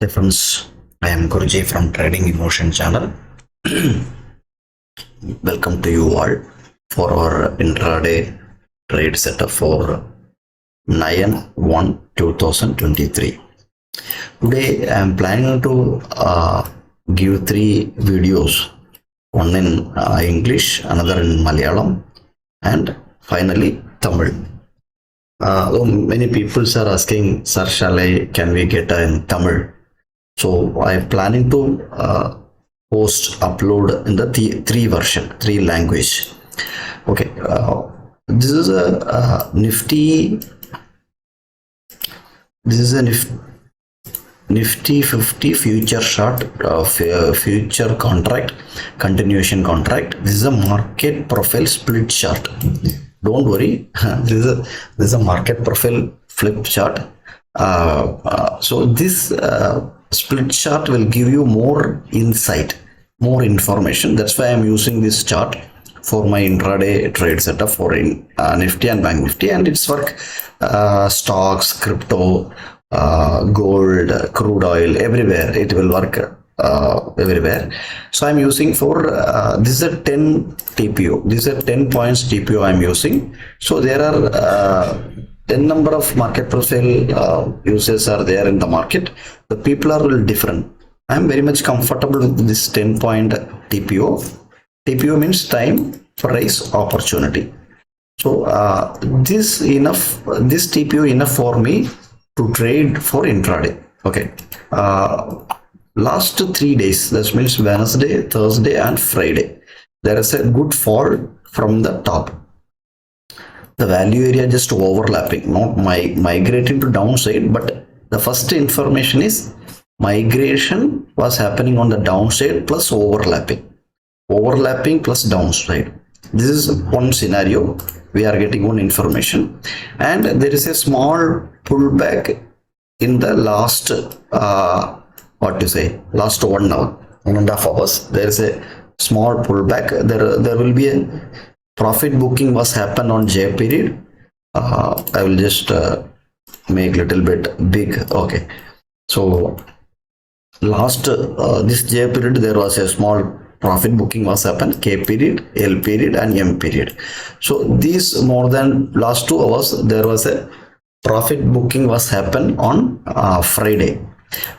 Hey friends, I am Guruji from Trading Emotion channel. Welcome to you all for our intraday trade setup for 9/1/2023. Today I am planning to give three videos, one in English, another in Malayalam, and finally Tamil. Many people are asking, Sir, can we get in Tamil? So I'm planning to upload in the three language. Okay, this is a nifty. This is a nifty 50 future short future contract, continuation contract. This is a market profile split chart. Don't worry, this is a market profile flip chart. So this split chart will give you more insight, more information. That's why I'm using this chart for my intraday trade setup for Nifty and Bank Nifty, and it's work stocks, crypto, gold, crude oil, everywhere. It will work everywhere. So I'm using for this is a 10 TPO. This is a 10 points TPO I'm using. So there are 10 number of market profile users are there in the market. The people are little different. I am very much comfortable with this 10 point TPO. TPO means time, price, opportunity. So this TPO enough for me to trade for intraday. Okay. Last 3 days, that means Wednesday, Thursday, and Friday, there is a good fall from the top. The value area just overlapping, not migrating to downside, but the first information is migration was happening on the downside plus overlapping plus downside. This is one scenario. We are getting one information, and there is a small pullback in the last last 1 hour, 1.5 hours. There is a small pullback. There will be a profit booking was happen on J period. I will just make little bit big. Okay, so last this J period there was a small profit booking was happen, K period, L period, and M period. So these more than last 2 hours there was a profit booking was happen on Friday.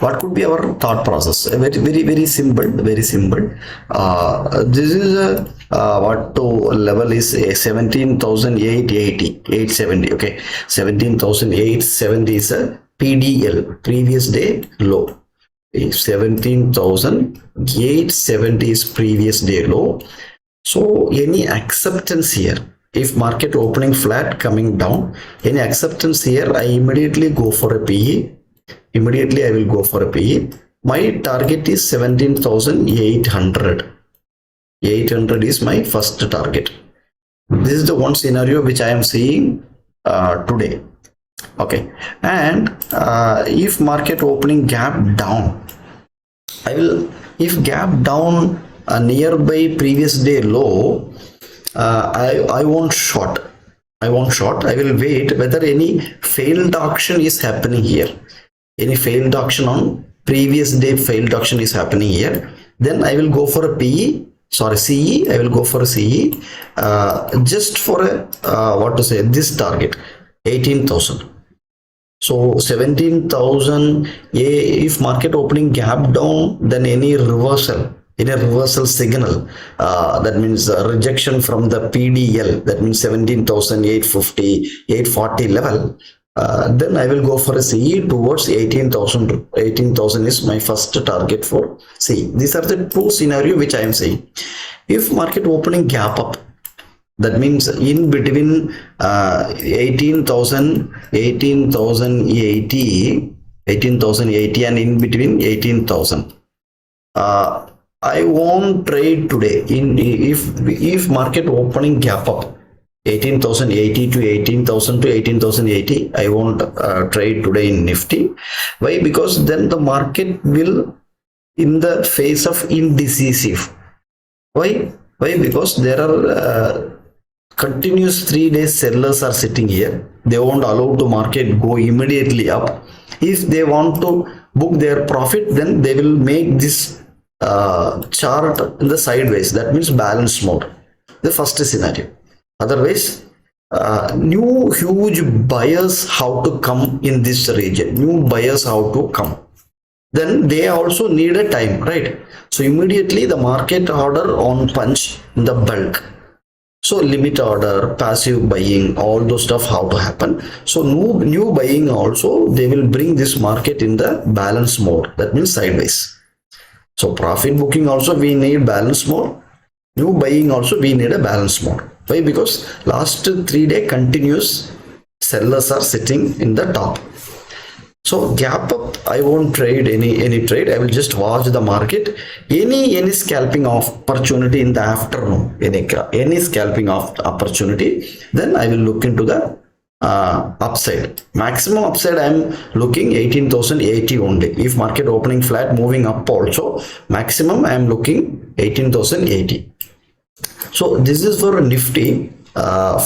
What could be our thought process? Very simple. This is what to level is 17,870. Okay, 17,870 is a PDL, previous day low. 17,870 is previous day low. So any acceptance here, if market opening flat coming down, any acceptance here, I immediately go for a PE. Immediately I will go for a PE. My target is 17,800. 800 is my first target. This is the one scenario which I am seeing today. Okay, and if market opening gap down, if gap down nearby previous day low, I won't short. I will wait whether any failed auction is happening here. Any failed auction on previous day failed auction is happening here. Then I will go for a PE. Sorry, CE. I will go for a CE just for a this target 18,000. So 17,000. If market opening gap down, then any reversal signal, that means rejection from the PDL, that means 17,850, 840 level. Then I will go for a CE towards 18,000. 18,000 is my first target for CE. These are the two scenario which I am saying. If market opening gap up, that means in between 18,080 and in between 18,000. I won't trade today. If market opening gap up 18,080 to 18,000 to 18,080, I won't trade today in Nifty. Why? Because then the market will in the phase of indecisive. Why? Because there are continuous 3 days sellers are sitting here. They won't allow to market go immediately up. If they want to book their profit, then they will make this chart in the sideways. That means balance mode. The first scenario. Otherwise, new huge buyers how to come in this region. New buyers how to come. Then they also need a time, right? So immediately the market order on punch in the bulk. So limit order, passive buying, all those stuff how to happen. So new buying also, they will bring this market in the balance mode. That means sideways. So profit booking also we need balance mode. New buying also we need a balance mode. Why? Because last 3 day continuous sellers are sitting in the top. So gap up, I won't trade any trade. I will just watch the market. Any scalping opportunity in the afternoon, any scalping of opportunity, then I will look into the upside. Maximum upside I am looking 18,080 only. If market opening flat moving up also, maximum I am looking 18,080. So this is for Nifty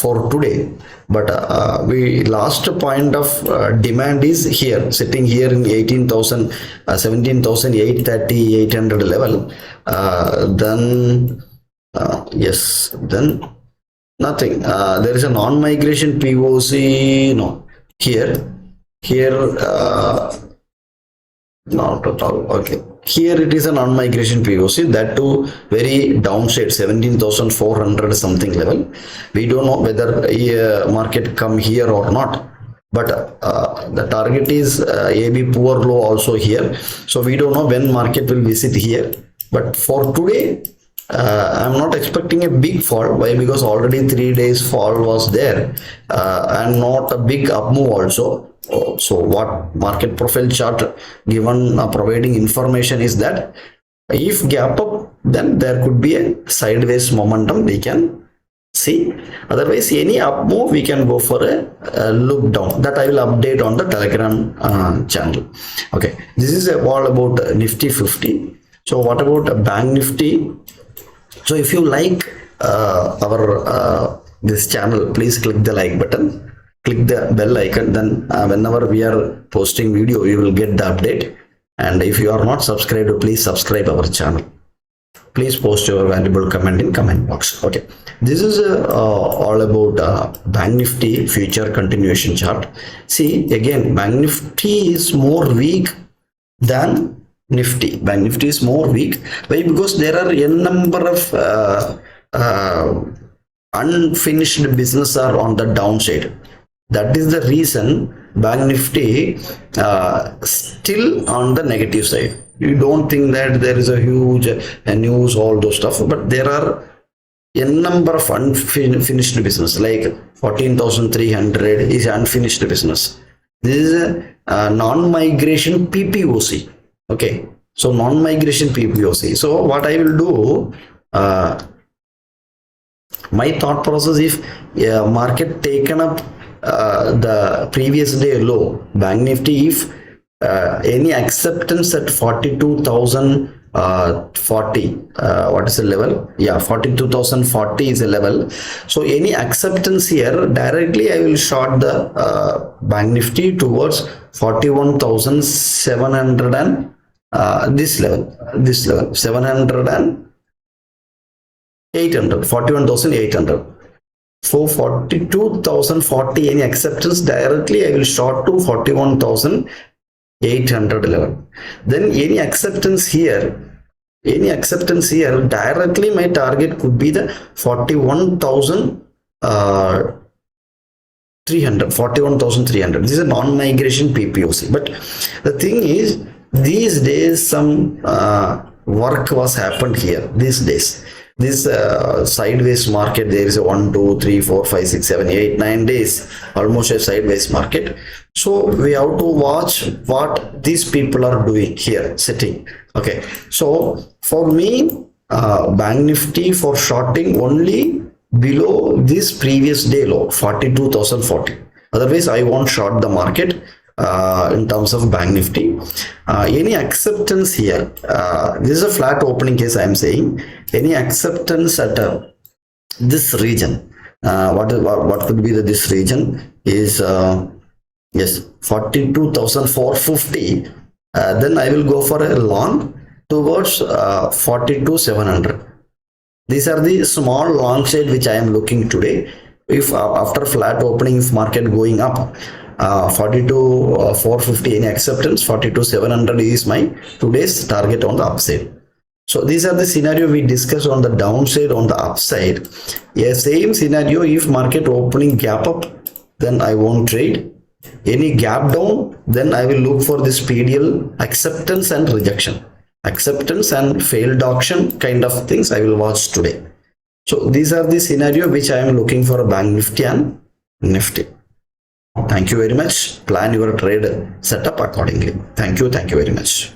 for today. But we last point of demand is here, sitting here in 18,000, 17,830, 800 level. Then yes, then nothing. There is a non-migration POC. No, here not at all. Okay, here it is a non-migration POC, that too very downside, 17,400 something level. We don't know whether market come here or not, but the target is AB poor low also here. So we don't know when market will visit here. But for today, I'm not expecting a big fall. Why? Because already 3 days fall was there, and not a big up move also. So what market profile chart given providing information is that if gap up, then there could be a sideways momentum we can see. Otherwise, any up move we can go for a look down. That I will update on the Telegram channel. Okay, this is all about Nifty 50. So what about Bank Nifty? So if you like our this channel, please click the like button. Click the bell icon, then whenever we are posting video, you will get the update. And if you are not subscribed, please subscribe our channel. Please post your valuable comment in comment box. Okay, this is all about Bank Nifty future continuation chart. See, again, Bank Nifty is more weak than Nifty. Bank Nifty is more weak. Why? Because there are a number of unfinished business are on the downside. That is the reason Bank Nifty still on the negative side. You don't think that there is a huge news, all those stuff, but there are a number of unfinished business, like 14,300 is unfinished business. This is a non-migration PPOC. Okay, so non-migration PPOC. So what I will do, my thought process, if market taken up the previous day low, Bank Nifty, if any acceptance at 42,040, what is the level? Yeah, 42,040 is a level. So any acceptance here, directly I will short the Bank Nifty towards 41,700 and this level 700 and 800, 41,800. So 42,040, any acceptance, directly I will short to 41,800 level. Then any acceptance here, directly my target could be the 41,300. This is a non-migration PPOC. But the thing is, these days some work was happened here. These days, this sideways market, there is a 1 2 3 4 5 6 7 8 9 days almost a sideways market. So we have to watch what these people are doing here, sitting. Okay, so for me, Bank Nifty for shorting only below this previous day low, 42,040. Otherwise I won't short the market in terms of Bank Nifty. Any acceptance here, this is a flat opening case I am saying. Any acceptance at this region, What could be this region is yes, 42,450. Then I will go for a long towards 42,700. These are the small long side which I am looking today. If after flat opening, if market going up 42,450 any acceptance, 42,700 is my today's target on the upside. So these are the scenario we discussed on the downside. On the upside, yeah, same scenario. If market opening gap up, then I won't trade. Any gap down, then I will look for this PDL acceptance and rejection, acceptance and failed auction kind of things I will watch today. So these are the scenario which I am looking for a bank nifty and nifty. Thank you very much. Plan your trade setup accordingly. Thank you very much.